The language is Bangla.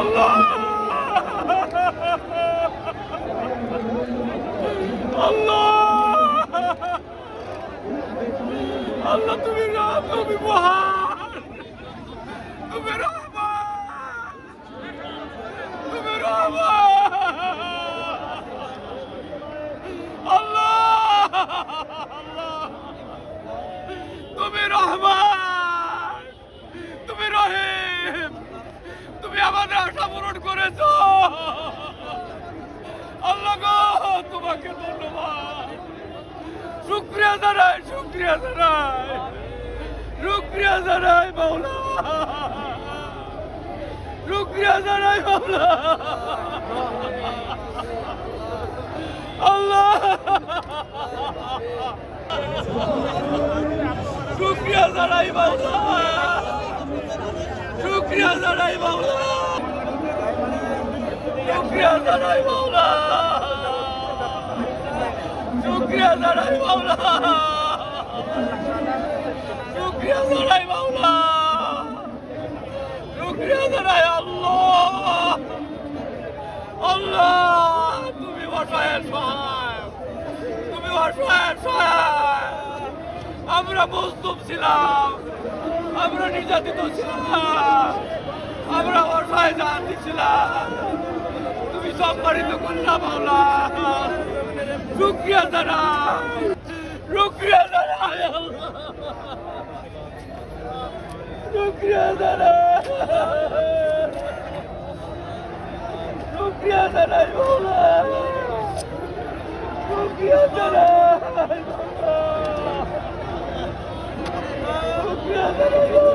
আল্লাহ আল্লাহ আল্লাহ তুমি মহান, তুমি রহমান, তুমি রহমান আল্লাহ আল্লাহ তুমি রহমান, তুমি রহিম, তুমি আমাদের আশা পূরণ করেছো আল্লাহ গো, তোমাকে ধন্যবাদ, শুকরিয়া জানাই, শুকরিয়া জানাই, শুকরিয়া জানাই মাওলা, শুকরিয়া জানাই মাওলা আল্লাহ, শুকরিয়া জানাই মাওলা, শুকরিয়া জানাই মাওলা, শুকরিয়া জানাই মাওলা, শুকরিয়া জানাই মাওলা, শুকরিয়া জানাই মাওলা, শুকরিয়া জানাই আল্লাহ আল্লাহ, তুমি অসহায় সহায়, তুমি অসহায় সহায়, আমরা মজলুম ছিলাম, আমরা নির্যাতিত ছিলাম, আমরা অসহায় জাতি ছিলাম, তুমি সম্মানিত করলাম মাওলা, শুকরিয়া জানাই, শুকরিয়া জানাই আল্লাহ, শুকরিয়া জানাই, শুকরিয়া জানাই মাওলা, শুকরিয়া জানাই মাওলা, শুকরিয়া জানাই।